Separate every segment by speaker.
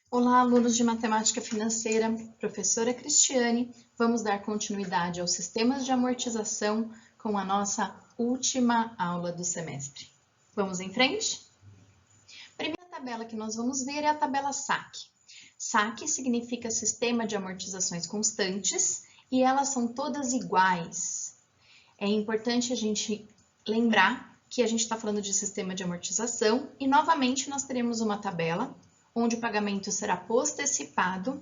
Speaker 1: Olá, alunos de Matemática Financeira, professora Cristiane. Vamos dar continuidade aos sistemas de amortização com a nossa última aula do semestre. Vamos em frente? A primeira tabela que nós vamos ver é a tabela SAC. SAC significa Sistema de Amortizações Constantes e elas são todas iguais. É importante a gente lembrar que a gente está falando de sistema de amortização e, novamente, nós teremos uma tabela onde o pagamento será postecipado.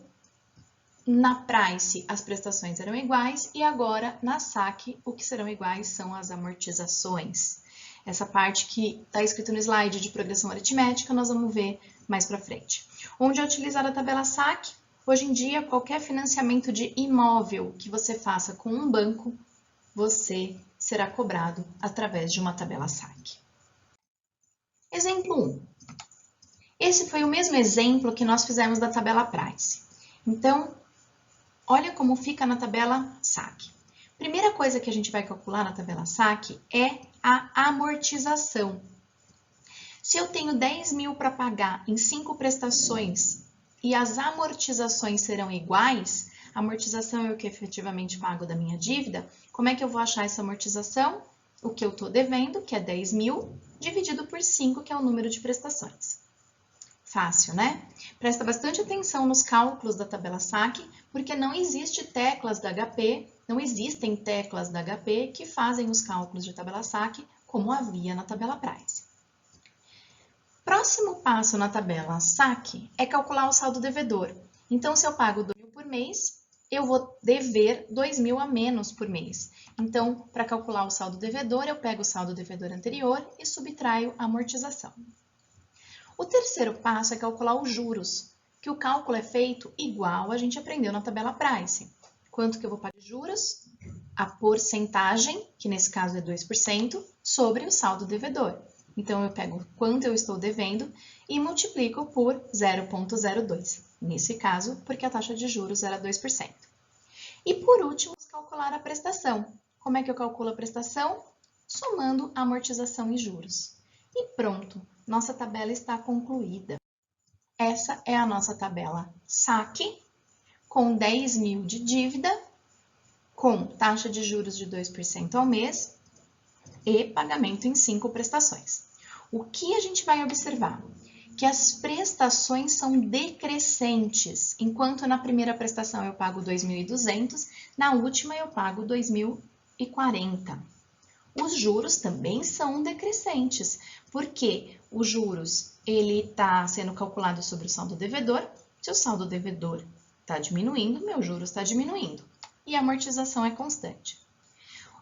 Speaker 1: Na Price, as prestações eram iguais e agora, na SAC, o que serão iguais são as amortizações. Essa parte que está escrito no slide de progressão aritmética, nós vamos ver mais para frente. Onde é utilizar a tabela SAC? Hoje em dia, qualquer financiamento de imóvel que você faça com um banco, você será cobrado através de uma tabela SAC. Exemplo 1. Esse foi o mesmo exemplo que nós fizemos da tabela Price. Então, olha como fica na tabela SAC. Primeira coisa que a gente vai calcular na tabela SAC é a amortização. Se eu tenho 10 mil para pagar em 5 prestações e as amortizações serão iguais, a amortização é o que efetivamente pago da minha dívida, como é que eu vou achar essa amortização? O que eu estou devendo, que é 10 mil, dividido por 5, que é o número de prestações. Fácil, né? Presta bastante atenção nos cálculos da tabela SAC, porque não existem teclas da HP que fazem os cálculos de tabela SAC como havia na tabela Price. Próximo passo na tabela SAC é calcular o saldo devedor. Então, se eu pago 2 mil por mês, eu vou dever 2 mil a menos por mês. Então, para calcular o saldo devedor, eu pego o saldo devedor anterior e subtraio a amortização. O terceiro passo é calcular os juros, que o cálculo é feito igual a gente aprendeu na tabela Price. Quanto que eu vou pagar de juros? A porcentagem, que nesse caso é 2%, sobre o saldo devedor. Então, eu pego quanto eu estou devendo e multiplico por 0,02. Nesse caso, porque a taxa de juros era 2%. E por último, calcular a prestação. Como é que eu calculo a prestação? Somando a amortização e juros. E pronto, nossa tabela está concluída. Essa é a nossa tabela SAC, com 10 mil de dívida, com taxa de juros de 2% ao mês e pagamento em 5 prestações. O que a gente vai observar? Que as prestações são decrescentes, enquanto na primeira prestação eu pago 2.200, na última eu pago 2.040. Os juros também são decrescentes, porque os juros ele está sendo calculado sobre o saldo devedor. Se o saldo devedor está diminuindo, meu juros está diminuindo e a amortização é constante.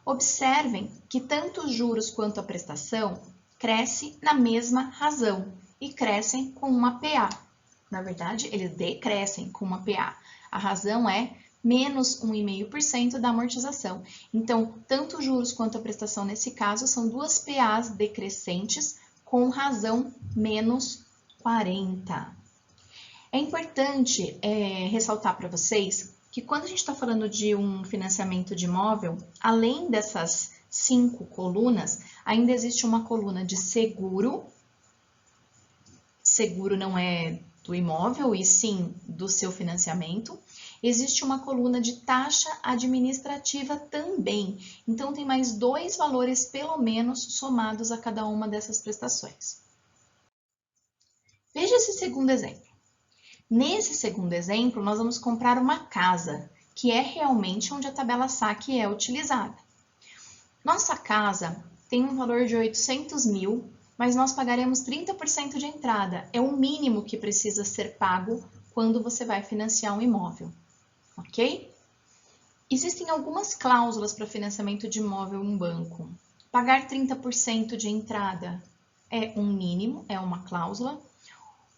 Speaker 1: Observem que tanto os juros quanto a prestação crescem na mesma razão e crescem com uma PA. Na verdade, eles decrescem com uma PA. A razão é menos 1,5% da amortização. Então, tanto os juros quanto a prestação nesse caso são duas PAs decrescentes com razão menos 40. É importante ressaltar para vocês que quando a gente está falando de um financiamento de imóvel, além dessas 5 colunas, ainda existe uma coluna de seguro. Seguro não é do imóvel, e sim do seu financiamento. Existe uma coluna de taxa administrativa também. Então, tem mais 2 valores, pelo menos, somados a cada uma dessas prestações. Veja esse segundo exemplo. Nesse segundo exemplo, nós vamos comprar uma casa, que é realmente onde a tabela SAC é utilizada. Nossa casa tem um valor de 800 mil, mas nós pagaremos 30% de entrada. É o mínimo que precisa ser pago quando você vai financiar um imóvel, ok? Existem algumas cláusulas para financiamento de imóvel em banco. Pagar 30% de entrada é um mínimo, é uma cláusula.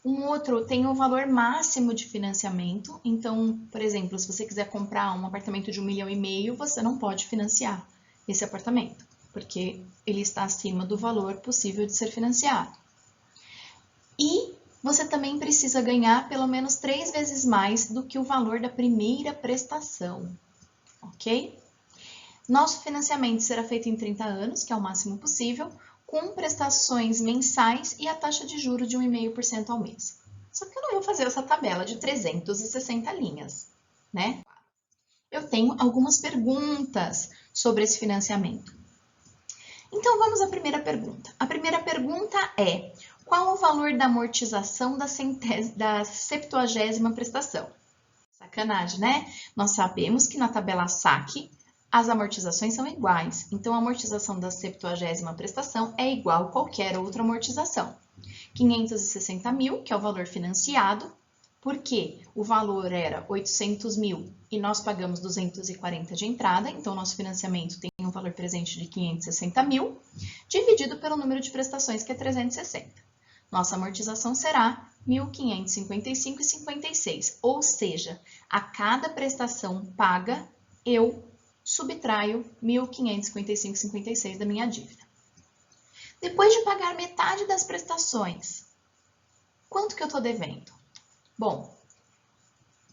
Speaker 1: Um outro tem o valor máximo de financiamento. Então, por exemplo, se você quiser comprar um apartamento de 1,5 milhão, você não pode financiar esse apartamento, porque ele está acima do valor possível de ser financiado. E você também precisa ganhar pelo menos 3 vezes mais do que o valor da primeira prestação, ok? Nosso financiamento será feito em 30 anos, que é o máximo possível, com prestações mensais e a taxa de juros de 1,5% ao mês. Só que eu não vou fazer essa tabela de 360 linhas, né? Eu tenho algumas perguntas sobre esse financiamento. Então, vamos à primeira pergunta. A primeira pergunta é: qual o valor da amortização da 70ª prestação? Sacanagem, né? Nós sabemos que na tabela saque as amortizações são iguais. Então, a amortização da 70ª prestação é igual a qualquer outra amortização. 560 mil, que é o valor financiado, porque o valor era 800 mil e nós pagamos 240 de entrada, então nosso financiamento tem um valor presente de 560 mil, dividido pelo número de prestações, que é 360. Nossa amortização será 1.555,56, ou seja, a cada prestação paga, eu subtraio 1.555,56 da minha dívida. Depois de pagar metade das prestações, quanto que eu estou devendo? Bom,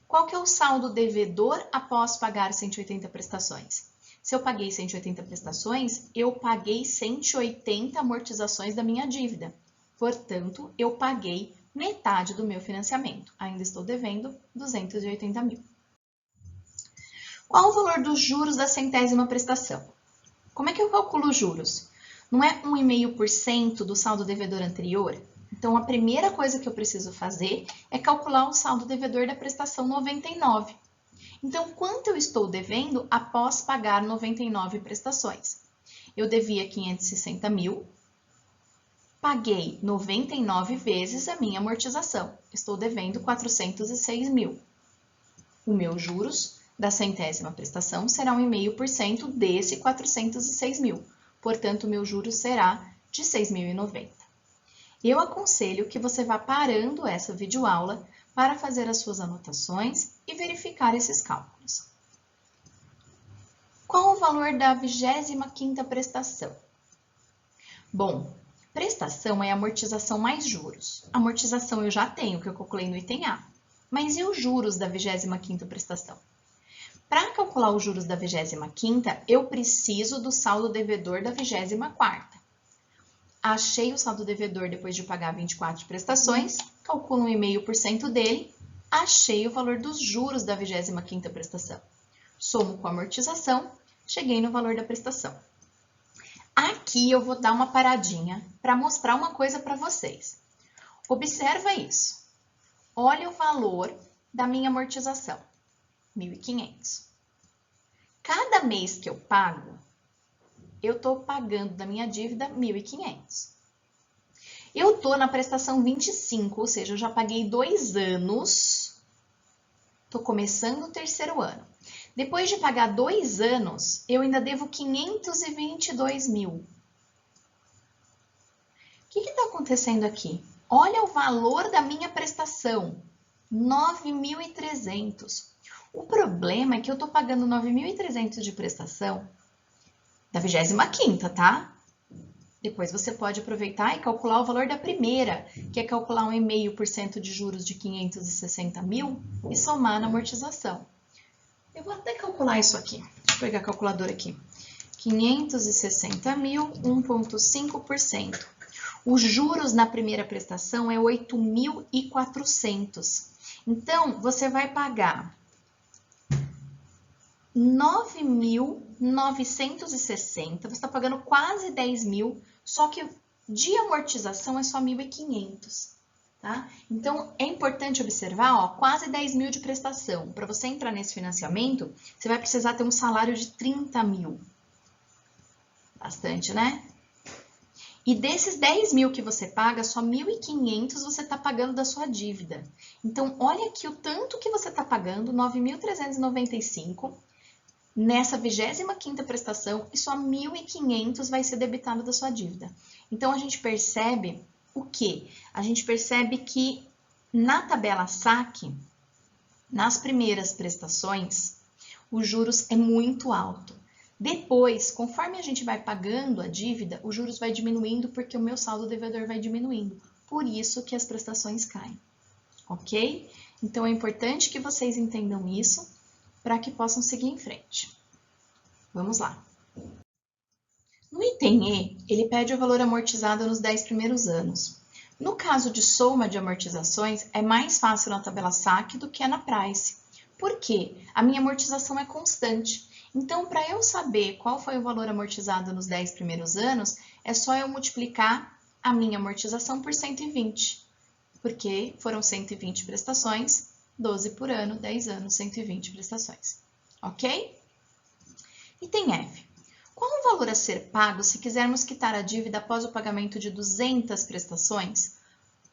Speaker 1: qual que é o saldo devedor após pagar 180 prestações? Se eu paguei 180 prestações, eu paguei 180 amortizações da minha dívida. Portanto, eu paguei metade do meu financiamento. Ainda estou devendo 280 mil. Qual o valor dos juros da 100ª prestação? Como é que eu calculo os juros? Não é 1,5% do saldo devedor anterior? Então, a primeira coisa que eu preciso fazer é calcular o saldo devedor da prestação 99. Então, quanto eu estou devendo após pagar 99 prestações? Eu devia 560 mil, paguei 99 vezes a minha amortização. Estou devendo 406 mil. O meu juros da 100ª prestação será 1,5% desse 406 mil. Portanto, o meu juros será de 6.090. Eu aconselho que você vá parando essa videoaula para fazer as suas anotações e verificar esses cálculos. Qual o valor da 25ª prestação? Bom, prestação é amortização mais juros. Amortização eu já tenho, que eu calculei no item A. Mas e os juros da 25ª prestação? Para calcular os juros da 25ª, eu preciso do saldo devedor da 24ª. Achei o saldo devedor depois de pagar 24 prestações, calculo 1,5% dele, achei o valor dos juros da 25ª prestação. Somo com a amortização, cheguei no valor da prestação. Aqui eu vou dar uma paradinha para mostrar uma coisa para vocês. Observa isso. Olha o valor da minha amortização, 1.500. Cada mês que eu pago, eu estou pagando da minha dívida 1.500. Eu estou na prestação 25, ou seja, eu já paguei 2 anos, estou começando o 3º ano. Depois de pagar 2 anos, eu ainda devo 522 mil. O que está acontecendo aqui? Olha o valor da minha prestação, 9.300. O problema é que eu estou pagando 9.300 de prestação da 25ª, tá? Depois você pode aproveitar e calcular o valor da primeira, que é calcular 1,5% de juros de 560 mil e somar na amortização. Eu vou até calcular isso aqui. Deixa eu pegar a calculadora aqui. 560 mil, 1,5%. Os juros na primeira prestação é 8.400. Então, você vai pagar 9.960, você está pagando quase 10 mil, só que de amortização é só 1.500, tá? Então, é importante observar, ó, quase 10 mil de prestação. Para você entrar nesse financiamento, você vai precisar ter um salário de 30 mil. Bastante, né? E desses 10 mil que você paga, só 1.500 você está pagando da sua dívida. Então, olha aqui o tanto que você está pagando, 9.395, nessa 25ª prestação, e só 1.500 vai ser debitado da sua dívida. Então, a gente percebe o quê? A gente percebe que na tabela saque, nas primeiras prestações, os juros é muito alto. Depois, conforme a gente vai pagando a dívida, os juros vai diminuindo porque o meu saldo devedor vai diminuindo. Por isso que as prestações caem, ok? Então, é importante que vocês entendam isso para que possam seguir em frente. Vamos lá. No item E, ele pede o valor amortizado nos 10 primeiros anos. No caso de soma de amortizações, é mais fácil na tabela SAC do que é na Price. Por quê? A minha amortização é constante. Então, para eu saber qual foi o valor amortizado nos 10 primeiros anos, é só eu multiplicar a minha amortização por 120. Porque foram 120 prestações, 12 por ano, 10 anos, 120 prestações. Ok? Item F. Qual o valor a ser pago se quisermos quitar a dívida após o pagamento de 200 prestações?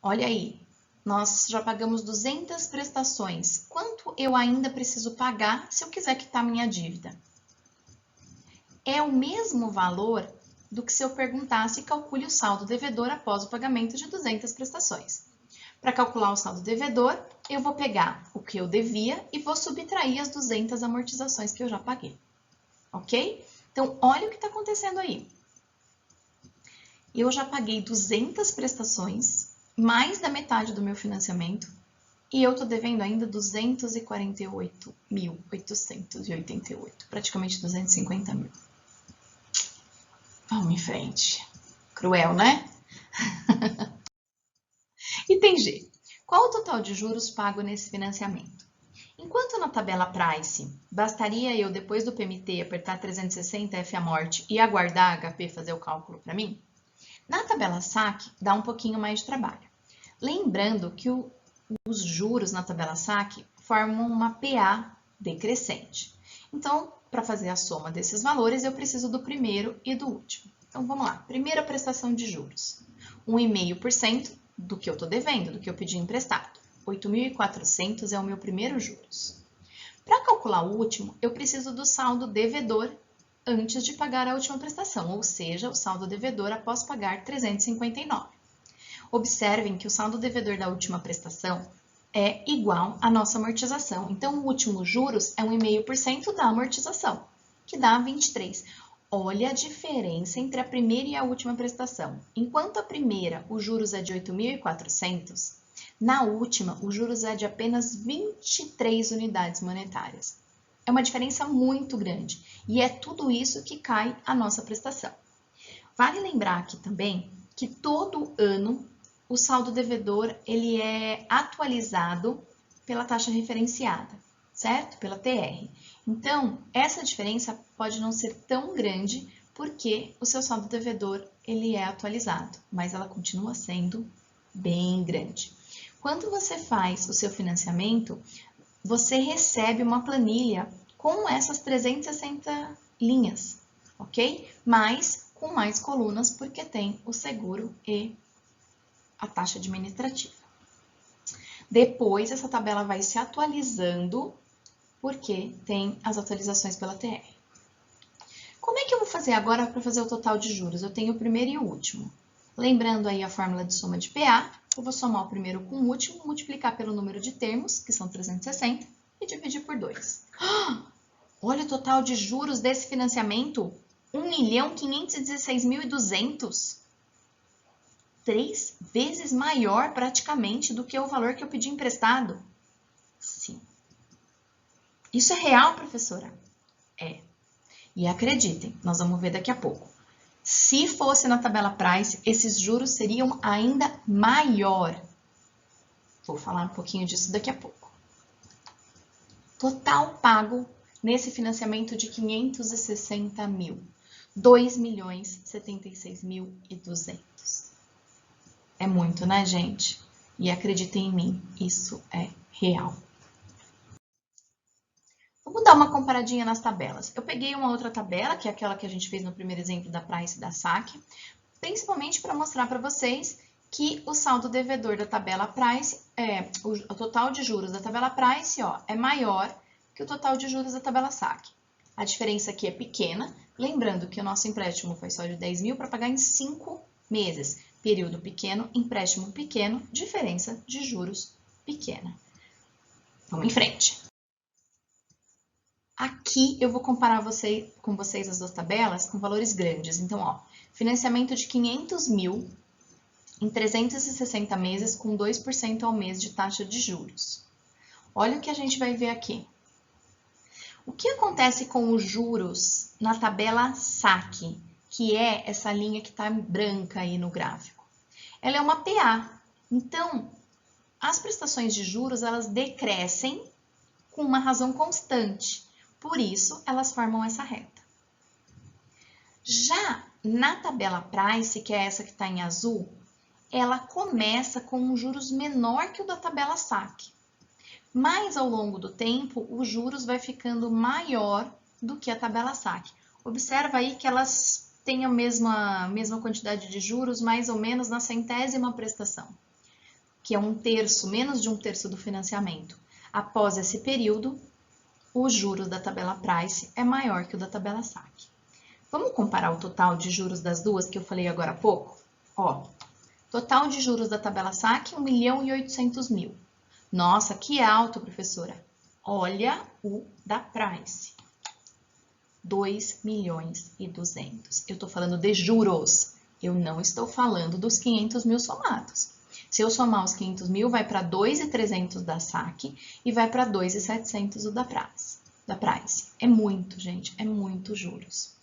Speaker 1: Olha aí, nós já pagamos 200 prestações. Quanto eu ainda preciso pagar se eu quiser quitar minha dívida? É o mesmo valor do que se eu perguntasse calcule o saldo devedor após o pagamento de 200 prestações. Para calcular o saldo devedor, eu vou pegar o que eu devia e vou subtrair as 200 amortizações que eu já paguei. Ok? Então, olha o que está acontecendo aí. Eu já paguei 200 prestações, mais da metade do meu financiamento, e eu estou devendo ainda 248.888, praticamente 250 mil. Vamos em frente. Cruel, né? Item G. Qual o total de juros pago nesse financiamento? Enquanto na tabela Price, bastaria eu, depois do PMT, apertar 360 F a morte e aguardar a HP fazer o cálculo para mim, na tabela SAC dá um pouquinho mais de trabalho. Lembrando que os juros na tabela SAC formam uma PA decrescente. Então, para fazer a soma desses valores, eu preciso do primeiro e do último. Então, vamos lá. Primeira prestação de juros. 1,5% do que eu estou devendo, do que eu pedi emprestado. 8.400 é o meu primeiro juros. Para calcular o último, eu preciso do saldo devedor antes de pagar a última prestação, ou seja, o saldo devedor após pagar 359. Observem que o saldo devedor da última prestação é igual à nossa amortização. Então, o último juros é 1,5% da amortização, que dá 23. Olha a diferença entre a primeira e a última prestação. Enquanto a primeira, o juros é de 8.400, na última, o juros é de apenas 23 unidades monetárias. É uma diferença muito grande e é tudo isso que cai a nossa prestação. Vale lembrar aqui também que todo ano o saldo devedor ele é atualizado pela taxa referenciada, certo? Pela TR. Então, essa diferença pode não ser tão grande porque o seu saldo devedor ele é atualizado, mas ela continua sendo bem grande. Quando você faz o seu financiamento, você recebe uma planilha com essas 360 linhas, ok? Mas com mais colunas, porque tem o seguro e a taxa administrativa. Depois, essa tabela vai se atualizando, porque tem as atualizações pela TR. Como é que eu vou fazer agora para fazer o total de juros? Eu tenho o primeiro e o último. Lembrando aí a fórmula de soma de PA, eu vou somar o primeiro com o último, multiplicar pelo número de termos, que são 360, e dividir por 2. Olha o total de juros desse financiamento, 1.516.200. 3 vezes maior praticamente do que o valor que eu pedi emprestado. Sim. Isso é real, professora? É. E acreditem, nós vamos ver daqui a pouco. Se fosse na tabela Price, esses juros seriam ainda maior. Vou falar um pouquinho disso daqui a pouco. Total pago nesse financiamento de 560 mil. 2.076.200. É muito, né, gente? E acreditem em mim, isso é real. Vamos dar uma comparadinha nas tabelas. Eu peguei uma outra tabela, que é aquela que a gente fez no primeiro exemplo da Price e da SAC, principalmente para mostrar para vocês que o saldo devedor da tabela Price, o total de juros da tabela Price, ó, é maior que o total de juros da tabela SAC. A diferença aqui é pequena, lembrando que o nosso empréstimo foi só de 10 mil para pagar em 5 meses. Período pequeno, empréstimo pequeno, diferença de juros pequena. Vamos em frente. Aqui eu vou comparar com vocês as duas tabelas com valores grandes. Então, ó, financiamento de 500 mil em 360 meses com 2% ao mês de taxa de juros. Olha o que a gente vai ver aqui. O que acontece com os juros na tabela SAC, que é essa linha que está branca aí no gráfico? Ela é uma PA, Então, as prestações de juros, elas decrescem com uma razão constante. Por isso, elas formam essa reta. Já na tabela Price, que é essa que está em azul, ela começa com um juros menor que o da tabela saque. Mas ao longo do tempo, os juros vai ficando maior do que a tabela saque. Observa aí que elas têm a mesma quantidade de juros, mais ou menos na 100ª prestação, que é 1/3, menos de 1/3 do financiamento. Após esse período, os juros da tabela Price é maior que o da tabela saque. Vamos comparar o total de juros das duas que eu falei agora há pouco? Ó, total de juros da tabela saque, 1.800.000. Nossa, que alto, professora. Olha o da Price. 2.200.000. Eu estou falando de juros. Eu não estou falando dos 500.000 somados. Se eu somar os 500.000, vai para 2.300 da saque e vai para 2.700 o da Price. É muito, gente, é muito juros.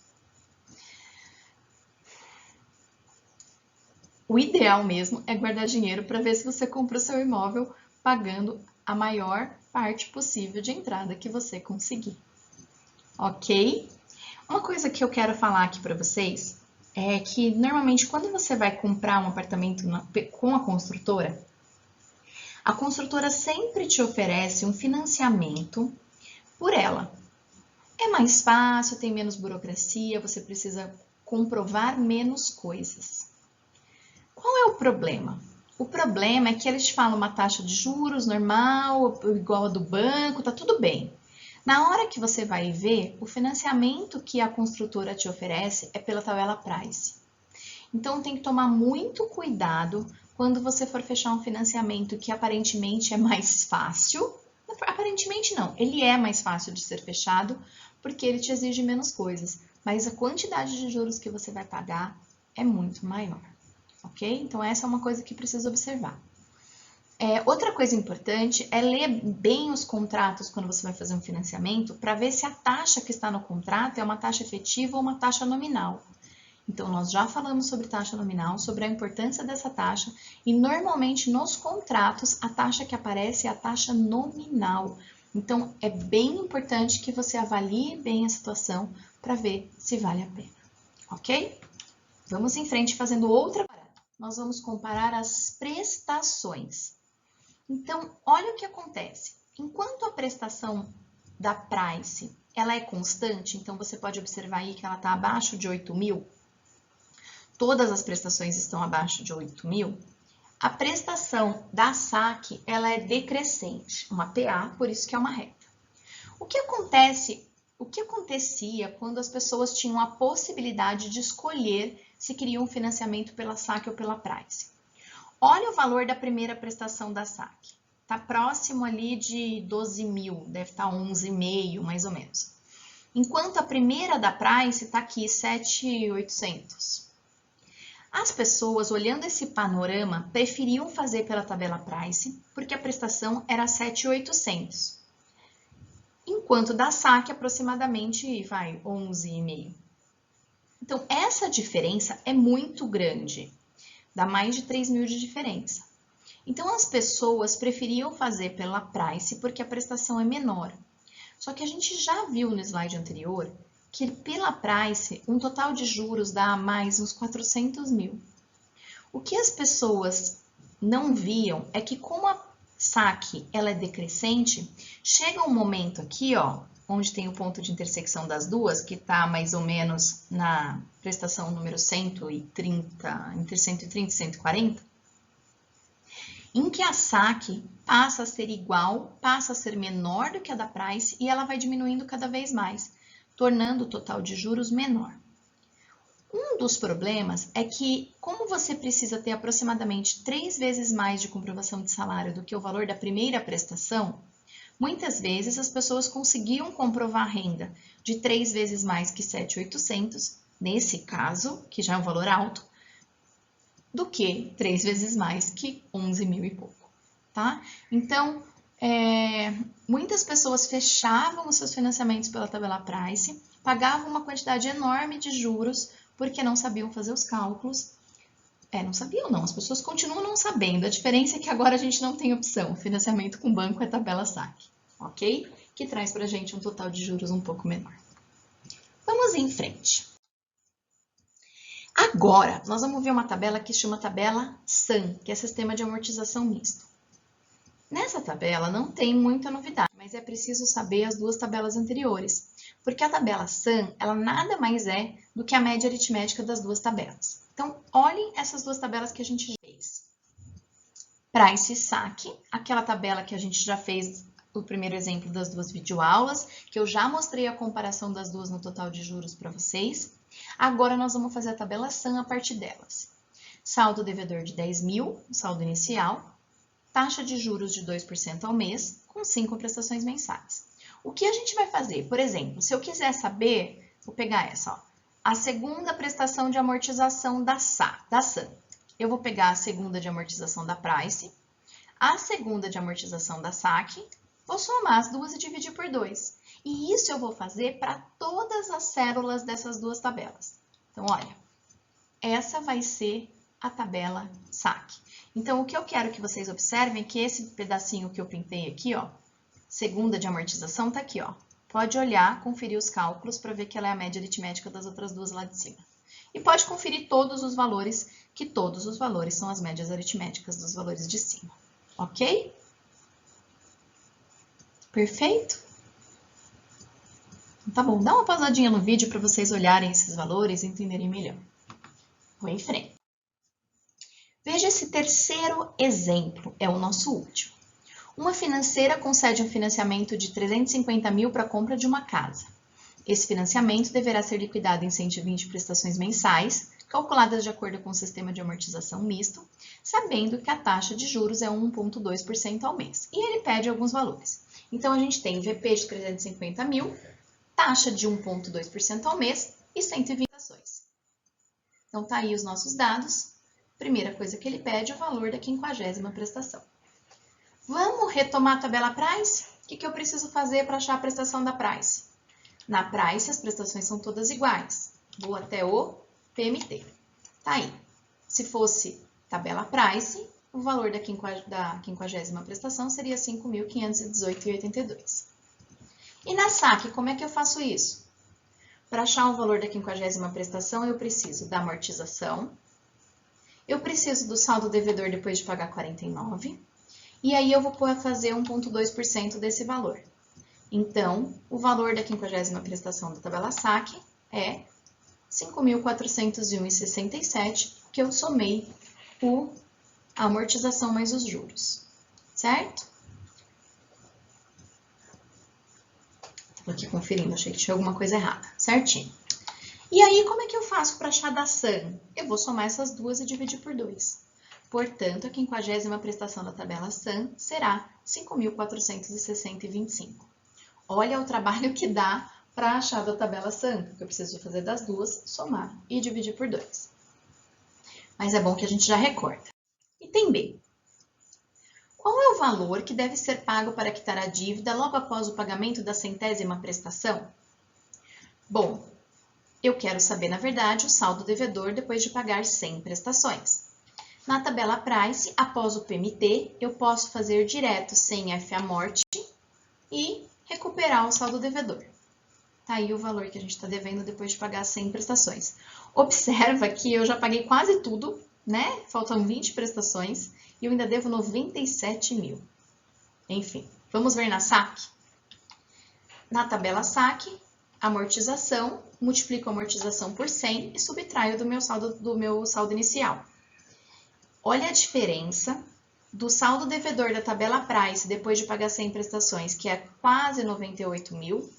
Speaker 1: O ideal mesmo é guardar dinheiro para ver se você compra o seu imóvel pagando a maior parte possível de entrada que você conseguir. Ok? Uma coisa que eu quero falar aqui para vocês é que normalmente quando você vai comprar um apartamento com a construtora sempre te oferece um financiamento por ela. É mais fácil, tem menos burocracia, você precisa comprovar menos coisas. Qual é o problema? O problema é que eles te falam uma taxa de juros normal, igual a do banco, tá tudo bem. Na hora que você vai ver, o financiamento que a construtora te oferece é pela tabela Price. Então tem que tomar muito cuidado quando você for fechar um financiamento que aparentemente é mais fácil. Aparentemente não, ele é mais fácil de ser fechado porque ele te exige menos coisas, mas a quantidade de juros que você vai pagar é muito maior. Ok? Então, essa é uma coisa que precisa observar. Outra coisa importante é ler bem os contratos quando você vai fazer um financiamento para ver se a taxa que está no contrato é uma taxa efetiva ou uma taxa nominal. Então, nós já falamos sobre taxa nominal, sobre a importância dessa taxa e normalmente nos contratos a taxa que aparece é a taxa nominal. Então, é bem importante que você avalie bem a situação para ver se vale a pena. Ok? Vamos em frente fazendo outra. Nós vamos comparar as prestações. Então, olha o que acontece. Enquanto a prestação da Price, ela é constante, então você pode observar aí que ela está abaixo de 8.000, todas as prestações estão abaixo de 8.000, a prestação da saque, ela é decrescente, uma PA, por isso que é uma reta. O que acontecia quando as pessoas tinham a possibilidade de escolher se queriam um financiamento pela saque ou pela Price? Olha o valor da primeira prestação da saque. Está próximo ali de 12.000, deve estar 11,5 mais ou menos. Enquanto a primeira da Price está aqui, 7.800. As pessoas, olhando esse panorama, preferiam fazer pela tabela Price, porque a prestação era 7.800. Enquanto da saque, aproximadamente, vai 11,5. Então, essa diferença é muito grande. Dá mais de 3.000 de diferença. Então, as pessoas preferiam fazer pela Price porque a prestação é menor. Só que a gente já viu no slide anterior que pela Price, um total de juros dá mais uns 400.000. O que as pessoas não viam é que como a saque ela é decrescente, chega um momento aqui, ó, onde tem o ponto de intersecção das duas, que está mais ou menos na prestação número 130, entre 130 e 140, em que a saque passa a ser igual, passa a ser menor do que a da Price e ela vai diminuindo cada vez mais, tornando o total de juros menor. Um dos problemas é que, como você precisa ter aproximadamente 3 vezes mais de comprovação de salário do que o valor da primeira prestação, muitas vezes as pessoas conseguiam comprovar a renda de 3 vezes mais que 7.800, nesse caso, que já é um valor alto, do que 3 vezes mais que 11.000 e pouco, tá? Então, muitas pessoas fechavam os seus financiamentos pela tabela Price, pagavam uma quantidade enorme de juros porque não sabiam fazer os cálculos, Não sabiam não, as pessoas continuam não sabendo. A diferença é que agora a gente não tem opção. Financiamento com banco é tabela saque, ok? Que traz pra gente um total de juros um pouco menor. Vamos em frente. Agora, nós vamos ver uma tabela que se chama tabela SAM, que é Sistema de Amortização Misto. Nessa tabela não tem muita novidade, mas é preciso saber as duas tabelas anteriores, porque a tabela SAM, ela nada mais é do que a média aritmética das duas tabelas. Então, olhem essas duas tabelas que a gente fez. Price e saque, aquela tabela que a gente já fez o primeiro exemplo das duas videoaulas, que eu já mostrei a comparação das duas no total de juros para vocês. Agora nós vamos fazer a tabela SAM a partir delas. Saldo devedor de 10 mil, saldo inicial, taxa de juros de 2% ao mês, com 5 prestações mensais. O que a gente vai fazer? Por exemplo, se eu quiser saber, vou pegar essa, ó, a segunda prestação de amortização da SAM. Eu vou pegar a segunda de amortização da Price, a segunda de amortização da saque, vou somar as duas e dividir por 2. E isso eu vou fazer para todas as células dessas duas tabelas. Então, olha, essa vai ser a tabela saque. Então, o que eu quero que vocês observem é que esse pedacinho que eu pintei aqui, ó, segunda de amortização, tá aqui, ó. Pode olhar, conferir os cálculos para ver que ela é a média aritmética das outras duas lá de cima. E pode conferir todos os valores, que todos os valores são as médias aritméticas dos valores de cima. Ok? Perfeito? Tá bom, dá uma pausadinha no vídeo para vocês olharem esses valores e entenderem melhor. Vou em frente. Veja esse terceiro exemplo, é o nosso último. Uma financeira concede um financiamento de 350 mil para a compra de uma casa. Esse financiamento deverá ser liquidado em 120 prestações mensais, calculadas de acordo com o sistema de amortização misto, sabendo que a taxa de juros é 1,2% ao mês. E ele pede alguns valores. Então, a gente tem VP de 350 mil, taxa de 1,2% ao mês e 120 prestações. Então, tá aí os nossos dados. Primeira coisa que ele pede é o valor da 50ª prestação. Vamos retomar a tabela Price? O que eu preciso fazer para achar a prestação da Price? Na Price, as prestações são todas iguais. Vou até o PMT. Tá aí. Se fosse tabela Price, o valor da 50ª prestação seria 5.518,82. E na saque, como é que eu faço isso? Para achar o valor da 50ª prestação, eu preciso da amortização, eu preciso do saldo devedor depois de pagar 49, e aí eu vou fazer 1,2% desse valor. Então, o valor da 50ª prestação da tabela saque é 5.401,67, que eu somei a amortização mais os juros, certo? Estou aqui conferindo, achei que tinha alguma coisa errada, certinho. E aí, como é que eu faço para achar da SAM? Eu vou somar essas duas e dividir por 2. Portanto, a 50ª prestação da tabela SAM será 5.460,25. Olha o trabalho que dá para achar da tabela SAM, porque eu preciso fazer das duas, somar e dividir por 2. Mas é bom que a gente já recorda. Item B. Qual é o valor que deve ser pago para quitar a dívida logo após o pagamento da 100ª prestação? Bom, eu quero saber, na verdade, o saldo devedor depois de pagar 100 prestações. Na tabela Price, após o PMT, eu posso fazer direto sem F-amorte e recuperar o saldo devedor. Tá aí o valor que a gente está devendo depois de pagar 100 prestações. Observa que eu já paguei quase tudo, né? Faltam 20 prestações e eu ainda devo 97 mil. Enfim, vamos ver na saque? Na tabela saque, amortização, multiplico a amortização por 100 e subtraio do meu saldo inicial. Olha a diferença do saldo devedor da tabela Price depois de pagar 100 prestações, que é quase 98 mil,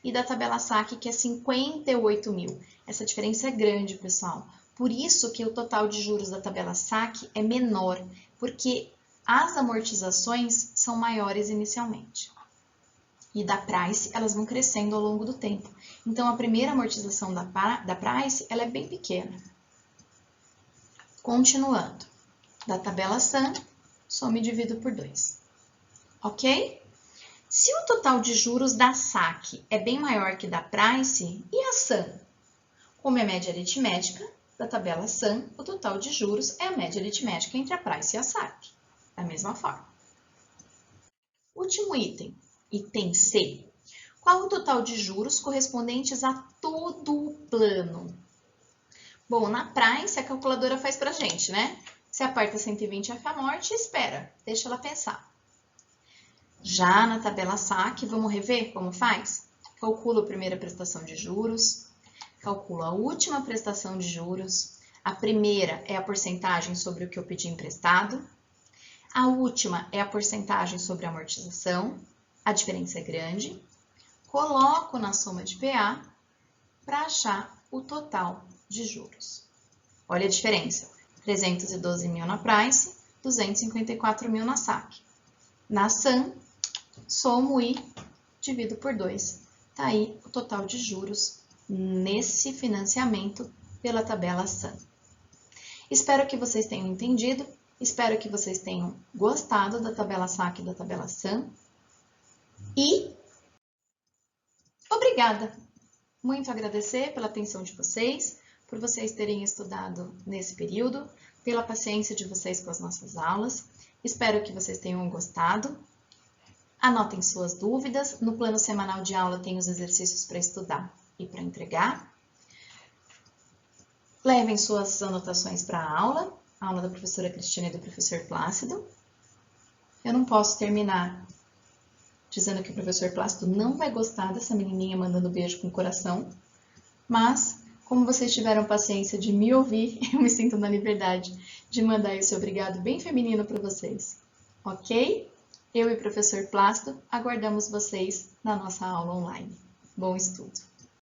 Speaker 1: e da tabela saque, que é 58 mil. Essa diferença é grande, pessoal. Por isso que o total de juros da tabela saque é menor, porque as amortizações são maiores inicialmente. E da Price, elas vão crescendo ao longo do tempo. Então, a primeira amortização da Price, ela é bem pequena. Continuando. Da tabela SAM, soma e divido por 2. Ok? Se o total de juros da saque é bem maior que da Price, e a SAM? Como é média aritmética, da tabela SAM, o total de juros é a média aritmética entre a Price e a SAC. Da mesma forma. Último item, item C. Qual o total de juros correspondentes a todo o plano? Bom, na Price a calculadora faz pra gente, né? Você aperta 120 F a morte e espera, deixa ela pensar. Já na tabela SAC, vamos rever como faz? Calculo a primeira prestação de juros, calculo a última prestação de juros, a primeira é a porcentagem sobre o que eu pedi emprestado, a última é a porcentagem sobre a amortização, a diferença é grande, coloco na soma de PA para achar o total de juros. Olha a diferença, 312 mil na Price, 254 mil na SAC. Na SAM, somo e divido por 2. Está aí o total de juros nesse financiamento pela tabela SAM. Espero que vocês tenham entendido, espero que vocês tenham gostado da tabela SAC e da tabela SAM. E obrigada! Muito agradecer pela atenção de vocês, por vocês terem estudado nesse período, pela paciência de vocês com as nossas aulas. Espero que vocês tenham gostado. Anotem suas dúvidas. No plano semanal de aula tem os exercícios para estudar e para entregar. Levem suas anotações para a aula da professora Cristina e do professor Plácido. Eu não posso terminar dizendo que o professor Plácido não vai gostar dessa menininha mandando beijo com o coração, mas como vocês tiveram paciência de me ouvir, eu me sinto na liberdade de mandar esse obrigado bem feminino para vocês, ok? Eu e o professor Plácido aguardamos vocês na nossa aula online. Bom estudo!